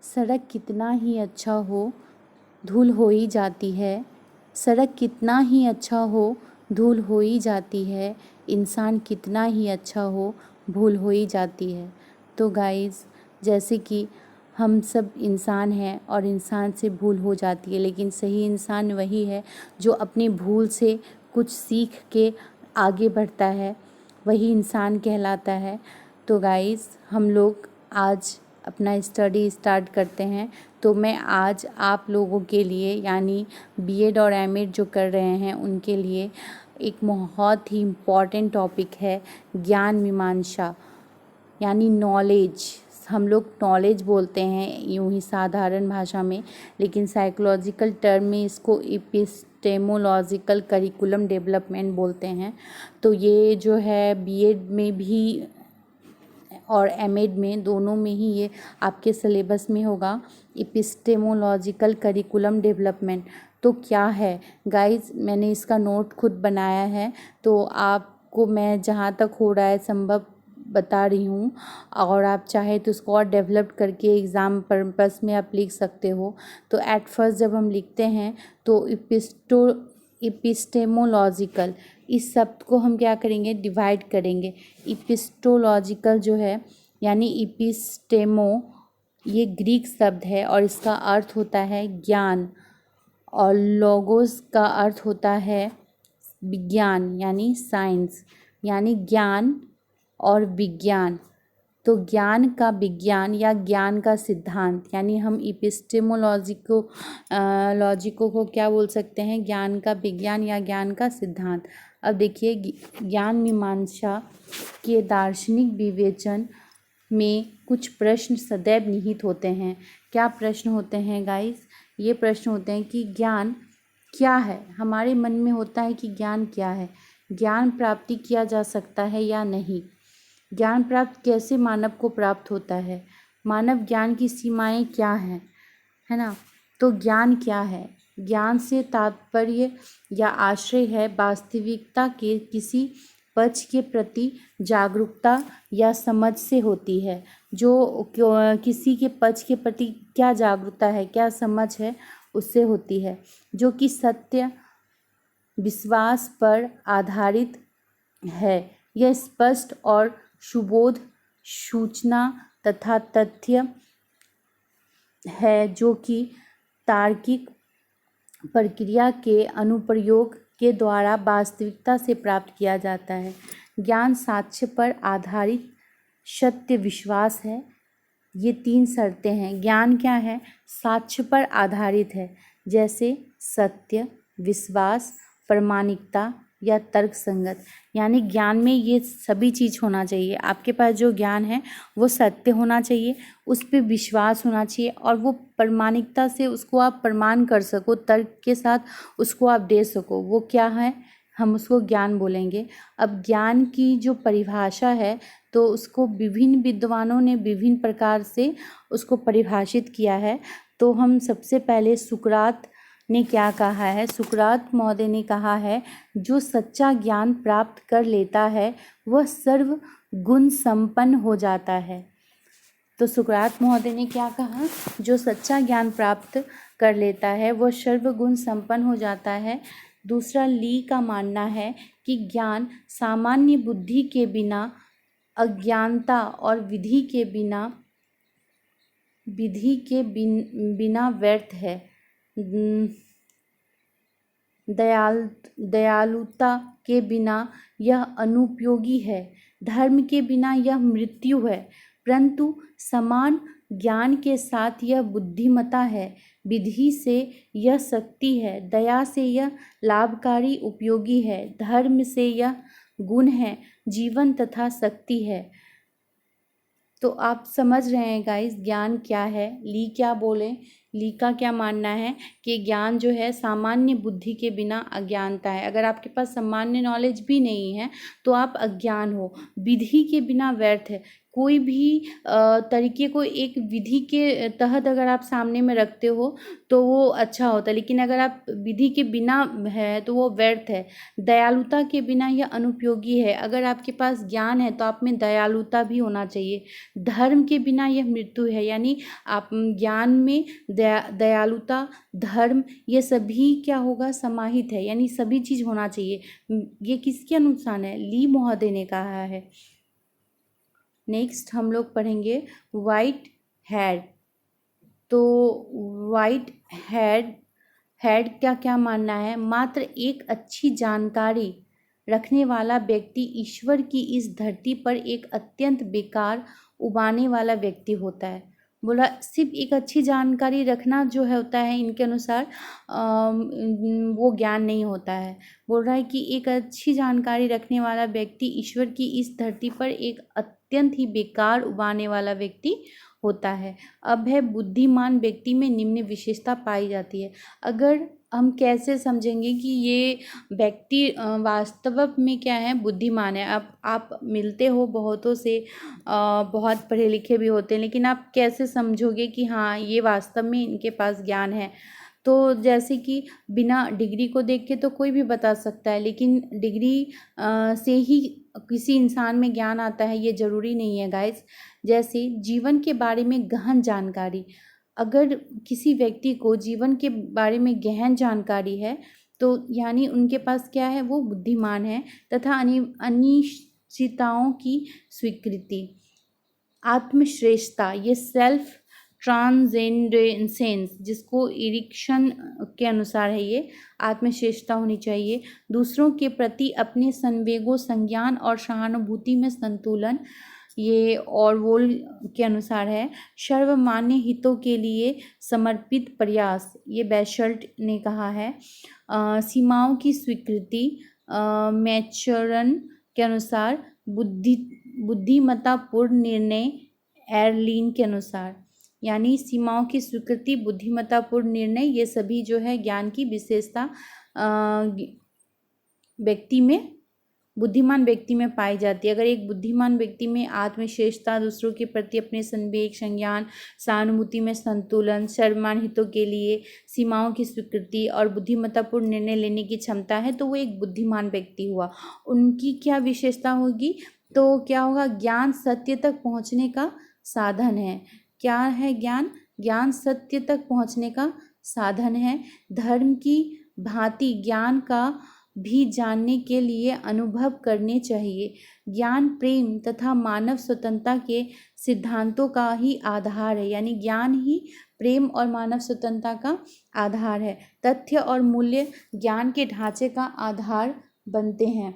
सड़क कितना ही अच्छा हो धूल हो ही जाती है। सड़क कितना ही अच्छा हो धूल हो ही जाती है। इंसान कितना ही अच्छा हो भूल हो ही जाती है। तो गाइस, जैसे कि हम सब इंसान हैं और इंसान से भूल हो जाती है, लेकिन सही इंसान वही है जो अपनी भूल से कुछ सीख के आगे बढ़ता है, वही इंसान कहलाता है। तो गाइस, हम लोग आज अपना स्टडी स्टार्ट करते हैं। तो मैं आज आप लोगों के लिए, यानी बीएड और एमएड जो कर रहे हैं उनके लिए एक बहुत ही इम्पॉर्टेंट टॉपिक है ज्ञान मीमांसा, यानी नॉलेज। हम लोग नॉलेज बोलते हैं यूं ही साधारण भाषा में, लेकिन साइकोलॉजिकल टर्म में इसको एपिस्टेमोलॉजिकल करिकुलम डेवलपमेंट बोलते हैं। तो ये जो है बीएड में भी और एमएड में, दोनों में ही ये आपके सिलेबस में होगा, एपिस्टेमोलॉजिकल करिकुलम डेवलपमेंट। तो क्या है गाइज, मैंने इसका नोट खुद बनाया है, तो आपको मैं जहाँ तक हो रहा है संभव बता रही हूँ, और आप चाहे तो उसको और डेवलप करके एग्ज़ाम पर्पस में आप लिख सकते हो। तो एट फर्स्ट जब हम लिखते हैं तो एपिस्टेमोलॉजिकल, इस शब्द को हम क्या करेंगे, डिवाइड करेंगे। इपिस्टोलॉजिकल जो है, यानी इपिस्टेमो, ये ग्रीक शब्द है और इसका अर्थ होता है ज्ञान, और लोगोस का अर्थ होता है विज्ञान यानी साइंस, यानी ज्ञान और विज्ञान। तो ज्ञान का विज्ञान या ज्ञान का सिद्धांत, यानी हम लॉजिको को क्या बोल सकते हैं, ज्ञान का विज्ञान या ज्ञान का सिद्धांत। अब देखिए, ज्ञान मीमांसा के दार्शनिक विवेचन में कुछ प्रश्न सदैव निहित होते हैं। क्या प्रश्न होते हैं गाइस? ये प्रश्न होते हैं कि ज्ञान क्या है। हमारे मन में होता है कि ज्ञान क्या है, ज्ञान प्राप्ति किया जा सकता है या नहीं, ज्ञान प्राप्त कैसे मानव को प्राप्त होता है, मानव ज्ञान की सीमाएं क्या हैं, है ना। तो ज्ञान क्या है? ज्ञान से तात्पर्य या आश्रय है वास्तविकता के किसी पक्ष के प्रति जागरूकता या समझ से होती है। जो किसी के पक्ष के प्रति क्या जागरूकता है, क्या समझ है, उससे होती है, जो कि सत्य विश्वास पर आधारित है। यह स्पष्ट और सुबोध सूचना तथा तथ्य है जो कि तार्किक प्रक्रिया के अनुप्रयोग के द्वारा वास्तविकता से प्राप्त किया जाता है। ज्ञान साक्ष्य पर आधारित सत्य विश्वास है। ये 3 शर्तें हैं। ज्ञान क्या है? साक्ष्य पर आधारित है, जैसे सत्य, विश्वास, प्रामाणिकता या तर्क संगत। यानी ज्ञान में ये सभी चीज़ होना चाहिए। आपके पास जो ज्ञान है वो सत्य होना चाहिए, उस पर विश्वास होना चाहिए, और वो प्रामाणिकता से उसको आप प्रमाण कर सको, तर्क के साथ उसको आप दे सको। वो क्या है? हम उसको ज्ञान बोलेंगे। अब ज्ञान की जो परिभाषा है, तो उसको विभिन्न विद्वानों ने विभिन्न प्रकार से उसको परिभाषित किया है। तो हम सबसे पहले सुकरात ने क्या कहा है? सुकरात महोदय ने कहा है, जो सच्चा ज्ञान प्राप्त कर लेता है वह सर्व गुण संपन्न हो जाता है। तो सुकरात महोदय ने क्या कहा? जो सच्चा ज्ञान प्राप्त कर लेता है वह सर्वगुण संपन्न हो जाता है। दूसरा, ली का मानना है कि ज्ञान सामान्य बुद्धि के बिना, अज्ञानता और विधि के बिना व्यर्थ है। दयालुता के बिना यह अनुपयोगी है। धर्म के बिना यह मृत्यु है। परंतु समान ज्ञान के साथ यह बुद्धिमता है। विधि से यह शक्ति है। दया से यह लाभकारी उपयोगी है। धर्म से यह गुण है, जीवन तथा शक्ति है। तो आप समझ रहे हैं गाइस, ज्ञान क्या है। ली क्या बोले? ली का क्या मानना है कि ज्ञान जो है सामान्य बुद्धि के बिना अज्ञानता है। अगर आपके पास सामान्य नॉलेज भी नहीं है तो आप अज्ञान हो। विधि के बिना व्यर्थ है। कोई भी तरीके को एक विधि के तहत अगर आप सामने में रखते हो तो वो अच्छा होता है, लेकिन अगर आप विधि के बिना है तो वो व्यर्थ है। दयालुता के बिना यह अनुपयोगी है। अगर आपके पास ज्ञान है तो आप में दयालुता भी होना चाहिए। धर्म के बिना यह मृत्यु है, यानी आप ज्ञान में दयालुता, धर्म, ये सभी क्या होगा, समाहित है, यानी सभी चीज़ होना चाहिए। ये किसके अनुसार है, ली महोदय ने कहा है। नेक्स्ट हम लोग पढ़ेंगे वाइट हेड। तो वाइट हेड का क्या मानना है, मात्र एक अच्छी जानकारी रखने वाला व्यक्ति ईश्वर की इस धरती पर एक अत्यंत बेकार उबाने वाला व्यक्ति होता है। बोला सिर्फ एक अच्छी जानकारी रखना जो है होता है इनके अनुसार वो ज्ञान नहीं होता है। बोल रहा है कि एक अच्छी जानकारी रखने वाला व्यक्ति ईश्वर की इस धरती पर एक अत्यंत ही बेकार उबाने वाला व्यक्ति होता है। अब है बुद्धिमान व्यक्ति में निम्न विशेषता पाई जाती है। अगर हम कैसे समझेंगे कि ये व्यक्ति वास्तव में क्या है, बुद्धिमान है। अब आप मिलते हो बहुतों से, बहुत पढ़े लिखे भी होते हैं, लेकिन आप कैसे समझोगे कि हाँ ये वास्तव में इनके पास ज्ञान है। तो जैसे कि बिना डिग्री को देख के तो कोई भी बता सकता है, लेकिन डिग्री से ही किसी इंसान में ज्ञान आता है ये ज़रूरी नहीं है गाइस। जैसे जीवन के बारे में गहन जानकारी, अगर किसी व्यक्ति को जीवन के बारे में गहन जानकारी है तो यानी उनके पास क्या है, वो बुद्धिमान है। तथा अनिश्चितताओं की स्वीकृति, आत्मश्रेष्ठता, ये सेल्फ ट्रांसेंडेंसेंस, जिसको इरिक्शन के अनुसार है, ये आत्मश्रेष्ठता होनी चाहिए। दूसरों के प्रति अपने संवेगों, संज्ञान और सहानुभूति में संतुलन, ये ऑरवोल के अनुसार है। सर्वमान्य हितों के लिए समर्पित प्रयास, ये बैशल्ट ने कहा है। सीमाओं की स्वीकृति, मैचरन के अनुसार। बुद्धिमत्तापूर्ण निर्णय, एर्लिन के अनुसार। यानी सीमाओं की स्वीकृति, बुद्धिमत्तापूर्ण निर्णय, ये सभी जो है ज्ञान की विशेषता व्यक्ति में, बुद्धिमान व्यक्ति में पाई जाती है। अगर एक बुद्धिमान व्यक्ति में आत्मश्रेष्ठता, दूसरों के प्रति अपने संवेग, संज्ञान, सहानुभूति में संतुलन, सर्वमान्य हितों के लिए सीमाओं की स्वीकृति और बुद्धिमत्तापूर्ण निर्णय लेने की क्षमता है, तो वो एक बुद्धिमान व्यक्ति हुआ। उनकी क्या विशेषता होगी, तो क्या होगा, ज्ञान सत्य तक पहुँचने का साधन है। क्या है ज्ञान, ज्ञान सत्य तक पहुँचने का साधन है। धर्म की भांति ज्ञान का भी जानने के लिए अनुभव करने चाहिए। ज्ञान प्रेम तथा मानव स्वतंत्रता के सिद्धांतों का ही आधार है, यानी ज्ञान ही प्रेम और मानव स्वतंत्रता का आधार है। तथ्य और मूल्य ज्ञान के ढांचे का आधार बनते हैं।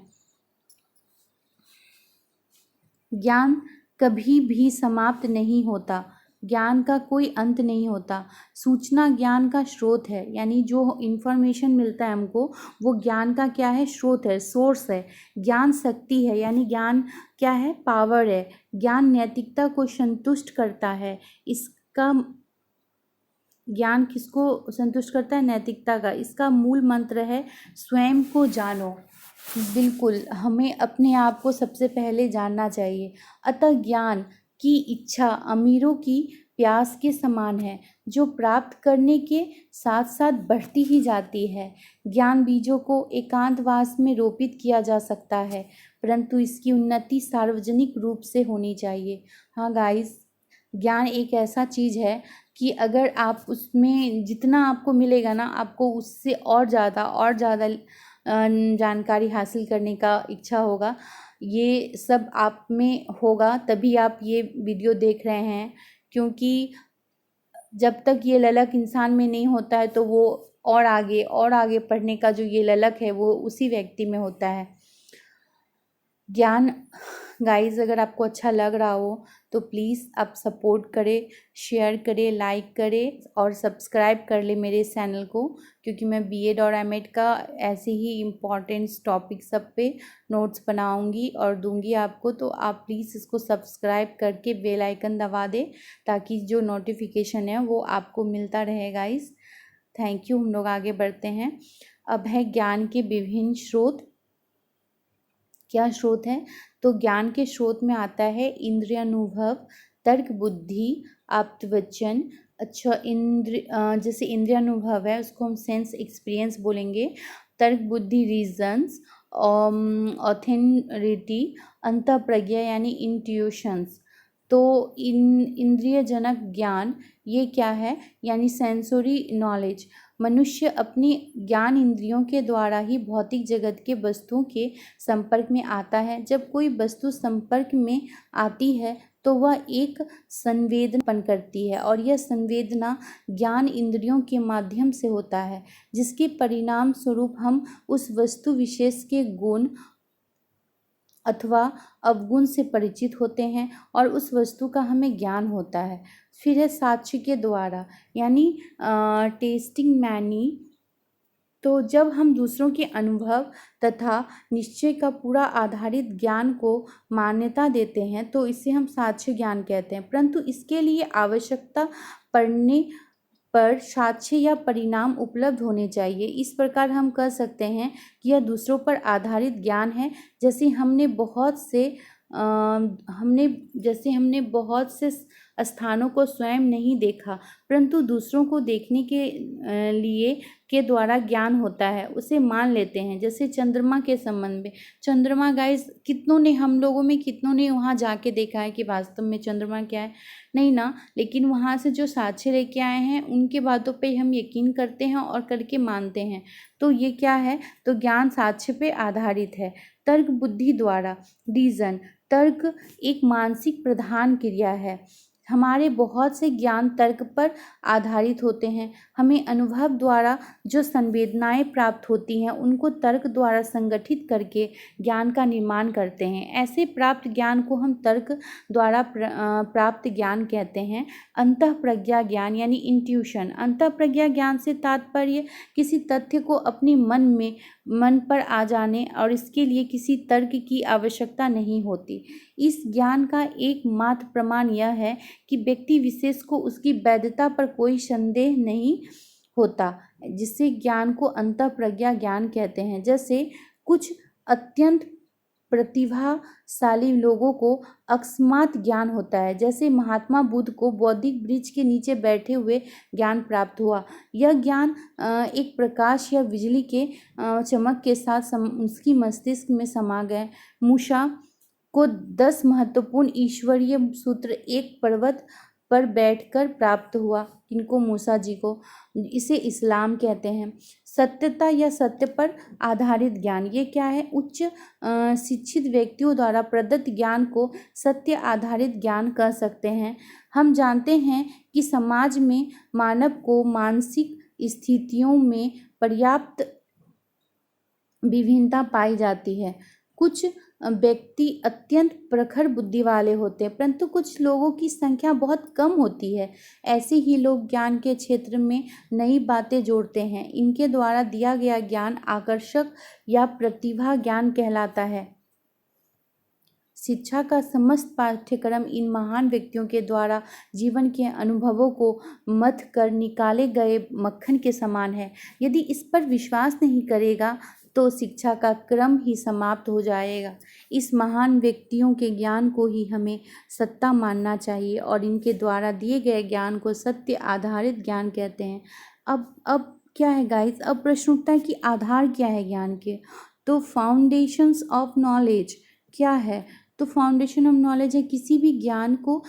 ज्ञान कभी भी समाप्त नहीं होता, ज्ञान का कोई अंत नहीं होता। सूचना ज्ञान का स्रोत है, यानी जो इन्फॉर्मेशन मिलता है हमको वो ज्ञान का क्या है, स्रोत है, सोर्स है। ज्ञान शक्ति है, यानी ज्ञान क्या है, पावर है। ज्ञान नैतिकता को संतुष्ट करता है। इसका ज्ञान किसको संतुष्ट करता है, नैतिकता का। इसका मूल मंत्र है स्वयं को जानो। बिल्कुल, हमें अपने आप को सबसे पहले जानना चाहिए। अतः ज्ञान की इच्छा अमीरों की प्यास के समान है, जो प्राप्त करने के साथ साथ बढ़ती ही जाती है। ज्ञान बीजों को एकांतवास में रोपित किया जा सकता है, परंतु इसकी उन्नति सार्वजनिक रूप से होनी चाहिए। हाँ गाइस, ज्ञान एक ऐसा चीज़ है कि अगर आप उसमें जितना आपको मिलेगा ना, आपको उससे और ज़्यादा जानकारी हासिल करने का इच्छा होगा। ये सब आप में होगा तभी आप ये वीडियो देख रहे हैं, क्योंकि जब तक ये ललक इंसान में नहीं होता है तो वो और आगे पढ़ने का जो ये ललक है वो उसी व्यक्ति में होता है। ज्ञान गाइस, अगर आपको अच्छा लग रहा हो तो प्लीज़ आप सपोर्ट करें, शेयर करें, लाइक करें और सब्सक्राइब कर ले मेरे चैनल को, क्योंकि मैं बीएड और एमएड का ऐसे ही इम्पॉर्टेंट टॉपिक सब पे नोट्स बनाऊंगी और दूंगी आपको। तो आप प्लीज़ इसको सब्सक्राइब करके बेल आइकन दबा दें, ताकि जो नोटिफिकेशन है वो आपको मिलता रहे गाइस। Thank you. हम लोग आगे बढ़ते हैं। अब है ज्ञान के विभिन्न स्रोत। क्या स्रोत है? तो ज्ञान के स्रोत में आता है इंद्रियानुभव, तर्क, बुद्धि, आप्तवचन। अच्छा, जैसे इंद्रियानुभव है उसको हम सेंस एक्सपीरियंस बोलेंगे, तर्क बुद्धि रीजन्स, ऑथेंटिटी, अंतःप्रज्ञा यानी इंट्यूशंस। तो इंद्रियजनक ज्ञान ये क्या है? यानी सेंसोरी नॉलेज। मनुष्य अपनी ज्ञान इंद्रियों के द्वारा ही भौतिक जगत के वस्तुओं के संपर्क में आता है। जब कोई वस्तु संपर्क में आती है तो वह एक संवेदना उत्पन्न करती है और यह संवेदना ज्ञान इंद्रियों के माध्यम से होता है, जिसके परिणाम स्वरूप हम उस वस्तु विशेष के गुण अथवा अवगुण से परिचित होते हैं और उस वस्तु का हमें ज्ञान होता है। फिर है साक्ष्य के द्वारा, यानी टेस्टिंग मैनी। तो जब हम दूसरों के अनुभव तथा निश्चय का पूरा आधारित ज्ञान को मान्यता देते हैं तो इसे हम साक्ष्य ज्ञान कहते हैं, परंतु इसके लिए आवश्यकता पड़ने पर साक्ष्य या परिणाम उपलब्ध होने चाहिए। इस प्रकार हम कह सकते हैं कि यह दूसरों पर आधारित ज्ञान है। जैसे हमने बहुत से स्थानों को स्वयं नहीं देखा, परंतु दूसरों को देखने के द्वारा ज्ञान होता है, उसे मान लेते हैं। जैसे चंद्रमा के संबंध में, चंद्रमा गाइस हम लोगों में कितनों ने वहाँ जाके देखा है कि वास्तव में चंद्रमा क्या है? नहीं ना, लेकिन वहाँ से जो साक्ष्य लेके आए हैं उनके बातों पे हम यकीन करते हैं और करके मानते हैं। तो ये क्या है? तो ज्ञान साक्ष्य पे आधारित है। तर्क बुद्धि द्वारा, रीजन। तर्क एक मानसिक प्रधान क्रिया है। हमारे बहुत से ज्ञान तर्क पर आधारित होते हैं। हमें अनुभव द्वारा जो संवेदनाएं प्राप्त होती हैं उनको तर्क द्वारा संगठित करके ज्ञान का निर्माण करते हैं। ऐसे प्राप्त ज्ञान को हम तर्क द्वारा प्राप्त ज्ञान कहते हैं। अंतःप्रज्ञा ज्ञान यानी इंट्यूशन। अंतःप्रज्ञा ज्ञान से तात्पर्य किसी तथ्य को अपने मन पर आ जाने और इसके लिए किसी तर्क की आवश्यकता नहीं होती। इस ज्ञान का एकमात्र प्रमाण यह है कि व्यक्ति विशेष को उसकी वैधता पर कोई संदेह नहीं होता, जिससे ज्ञान को अंतःप्रज्ञा ज्ञान कहते हैं। जैसे कुछ अत्यंत प्रतिभाशाली लोगों को अकस्मात ज्ञान होता है। जैसे महात्मा बुद्ध को बौद्धिक वृक्ष के नीचे बैठे हुए ज्ञान प्राप्त हुआ। यह ज्ञान एक प्रकाश या बिजली के चमक के साथ उसकी मस्तिष्क में समा गए। मूसा को 10 महत्वपूर्ण ईश्वरीय सूत्र एक पर्वत पर बैठकर प्राप्त हुआ। इनको मूसा जी को, इसे इस्लाम कहते हैं। सत्यता या सत्य पर आधारित ज्ञान, ये क्या है? उच्च शिक्षित व्यक्तियों द्वारा प्रदत्त ज्ञान को सत्य आधारित ज्ञान कह सकते हैं। हम जानते हैं कि समाज में मानव को मानसिक स्थितियों में पर्याप्त विभिन्नता पाई जाती है। कुछ व्यक्ति अत्यंत प्रखर बुद्धि वाले होते हैं, परंतु कुछ लोगों की संख्या बहुत कम होती है। ऐसे ही लोग ज्ञान के क्षेत्र में नई बातें जोड़ते हैं। इनके द्वारा दिया गया ज्ञान आकर्षक या प्रतिभा ज्ञान कहलाता है। शिक्षा का समस्त पाठ्यक्रम इन महान व्यक्तियों के द्वारा जीवन के अनुभवों को मथ कर निकाले गए मक्खन के समान है। यदि इस पर विश्वास नहीं करेगा तो शिक्षा का क्रम ही समाप्त हो जाएगा। इस महान व्यक्तियों के ज्ञान को ही हमें सत्ता मानना चाहिए और इनके द्वारा दिए गए ज्ञान को सत्य आधारित ज्ञान कहते हैं। अब क्या है गाइस? अब प्रश्न उठता है कि आधार क्या है ज्ञान के? तो फाउंडेशंस ऑफ नॉलेज क्या है? तो फाउंडेशन ऑफ नॉलेज है किसी भी ज्ञान को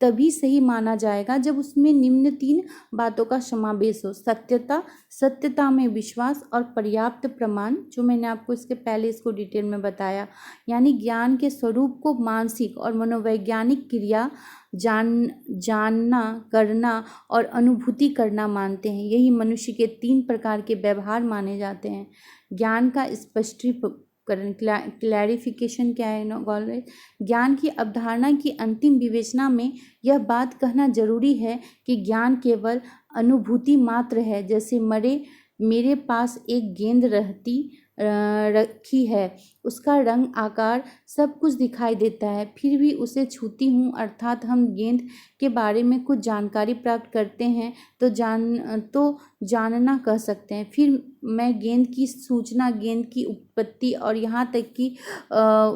तभी सही माना जाएगा जब उसमें निम्न 3 बातों का समावेश हो। सत्यता में विश्वास और पर्याप्त प्रमाण, जो मैंने आपको इसके पहले इसको डिटेल में बताया। यानी ज्ञान के स्वरूप को मानसिक और मनोवैज्ञानिक क्रिया जानना, करना और अनुभूति करना मानते हैं। यही मनुष्य के 3 प्रकार के व्यवहार माने जाते हैं। ज्ञान का स्पष्टीकरण, क्लैरिफिकेशन क्या है नॉलेज? ज्ञान की अवधारणा की अंतिम विवेचना में यह बात कहना जरूरी है कि ज्ञान केवल अनुभूति मात्र है। जैसे मेरे पास एक गेंद रखी है, उसका रंग, आकार सब कुछ दिखाई देता है, फिर भी उसे छूती हूँ। अर्थात हम गेंद के बारे में कुछ जानकारी प्राप्त करते हैं तो जानना कह सकते हैं। फिर मैं गेंद की सूचना, गेंद की उत्पत्ति और यहाँ तक कि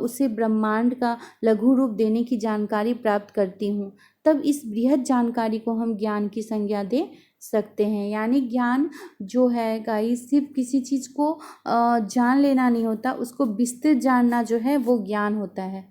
उसे ब्रह्मांड का लघु रूप देने की जानकारी प्राप्त करती हूँ। तब इस बृहद जानकारी को हम ज्ञान की संज्ञा दे सकते हैं। यानी ज्ञान जो है गाइस, सिर्फ किसी चीज़ को जान लेना नहीं होता, उसको विस्तृत जानना जो है वो ज्ञान होता है।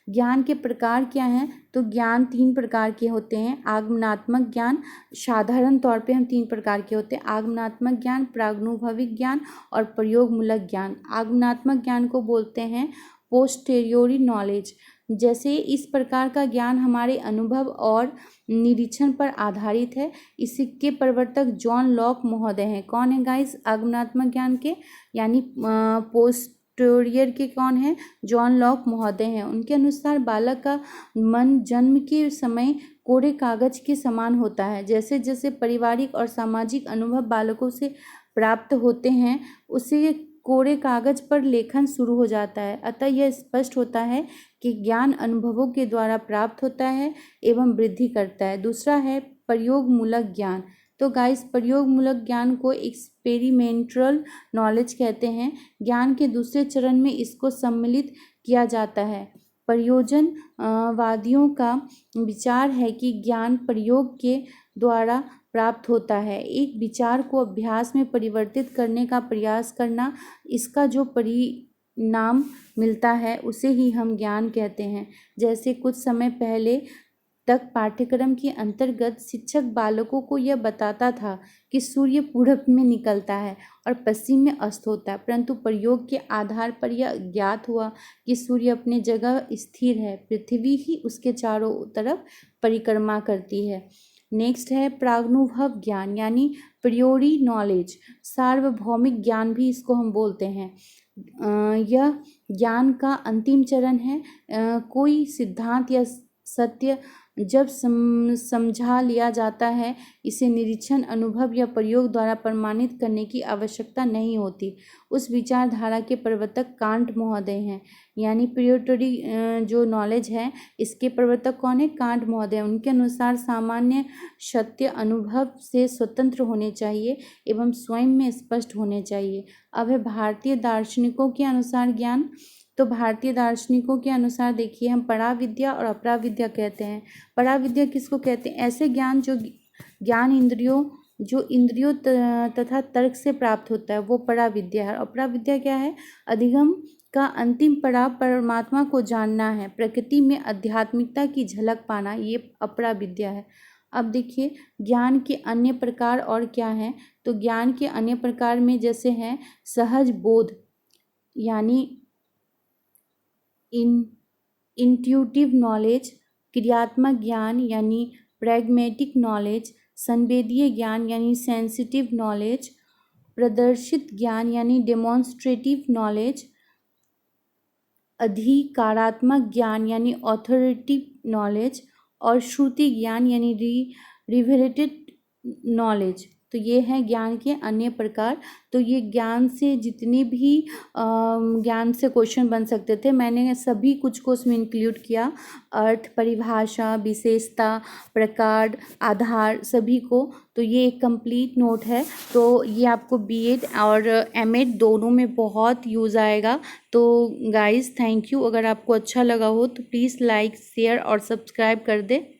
ज्ञान के प्रकार क्या हैं? तो ज्ञान 3 प्रकार के होते हैं। आगमनात्मक ज्ञान, साधारण तौर पे हम 3 प्रकार के होते हैं: आगमनात्मक ज्ञान, प्रागनुभविक ज्ञान और प्रयोगमूलक ज्ञान। आगमनात्मक ज्ञान को बोलते हैं पोस्टेरियोरी नॉलेज। जैसे इस प्रकार का ज्ञान हमारे अनुभव और निरीक्षण पर आधारित है। इसके प्रवर्तक जॉन लॉक महोदय हैं। कौन है गाइस? आगमनात्मक ज्ञान के यानी पोस्टेरियर के कौन है? जॉन लॉक महोदय हैं। उनके अनुसार बालक का मन जन्म के समय कोरे कागज के समान होता है। जैसे जैसे पारिवारिक और सामाजिक अनुभव बालकों से प्राप्त होते हैं, उसे कोरे कागज पर लेखन शुरू हो जाता है। अतः यह स्पष्ट होता है कि ज्ञान अनुभवों के द्वारा प्राप्त होता है एवं वृद्धि करता है। दूसरा है प्रयोगमूलक ज्ञान। तो गाइस, प्रयोगमूलक ज्ञान को एक्सपेरिमेंटल नॉलेज कहते हैं। ज्ञान के दूसरे चरण में इसको सम्मिलित किया जाता है। प्रयोजन वादियों का विचार है कि ज्ञान प्रयोग के द्वारा प्राप्त होता है। एक विचार को अभ्यास में परिवर्तित करने का प्रयास करना, इसका जो परिणाम मिलता है उसे ही हम ज्ञान कहते हैं। जैसे कुछ समय पहले तक पाठ्यक्रम के अंतर्गत शिक्षक बालकों को यह बताता था कि सूर्य पूरब में निकलता है और पश्चिम में अस्त होता है, परंतु प्रयोग के आधार पर यह ज्ञात हुआ कि सूर्य अपनी जगह स्थिर है, पृथ्वी ही उसके चारों तरफ परिक्रमा करती है। नेक्स्ट है प्रागनुभव ज्ञान यानी प्रियोरी नॉलेज। सार्वभौमिक ज्ञान भी इसको हम बोलते हैं। यह ज्ञान का अंतिम चरण है। कोई सिद्धांत या सत्य जब समझा लिया जाता है, इसे निरीक्षण, अनुभव या प्रयोग द्वारा प्रमाणित करने की आवश्यकता नहीं होती। उस विचारधारा के प्रवर्तक कांट महोदय हैं। यानी प्रियोरी जो नॉलेज है, इसके प्रवर्तक कौन है? कांट महोदय। उनके अनुसार सामान्य सत्य अनुभव से स्वतंत्र होने चाहिए एवं स्वयं में स्पष्ट होने चाहिए। अब है भारतीय दार्शनिकों के अनुसार ज्ञान। तो भारतीय दार्शनिकों के अनुसार देखिए, हम पराविद्या और अपराविद्या कहते हैं। पराविद्या किसको कहते हैं? ऐसे ज्ञान जो ज्ञान इंद्रियों तथा तर्क से प्राप्त होता है, वो पराविद्या है। अपराविद्या क्या है? अधिगम का अंतिम पड़ाव परमात्मा को जानना है, प्रकृति में आध्यात्मिकता की झलक पाना, ये अपराविद्या है। अब देखिए ज्ञान के अन्य प्रकार और क्या हैं? तो ज्ञान के अन्य प्रकार में जैसे हैं सहज बोध यानी इंट्यूटिव नॉलेज, क्रियात्मक ज्ञान यानी प्रैग्मेटिक नॉलेज, संवेदीय ज्ञान यानी सेंसिटिव नॉलेज, प्रदर्शित ज्ञान यानी डेमोन्स्ट्रेटिव नॉलेज, अधिकारात्मक ज्ञान यानी ऑथोरिटेटिव नॉलेज और श्रुति ज्ञान यानी रिवेलेटेड नॉलेज। तो ये है ज्ञान के अन्य प्रकार। तो ये ज्ञान से जितने भी ज्ञान से क्वेश्चन बन सकते थे, मैंने सभी कुछ को उसमें इंक्लूड किया। अर्थ, परिभाषा, विशेषता, प्रकार, आधार, सभी को। तो ये एक कंप्लीट नोट है। तो ये आपको बीएड और एमएड दोनों में बहुत यूज़ आएगा। तो गाइस थैंक यू। अगर आपको अच्छा लगा हो तो प्लीज़ लाइक, शेयर और सब्सक्राइब कर दे।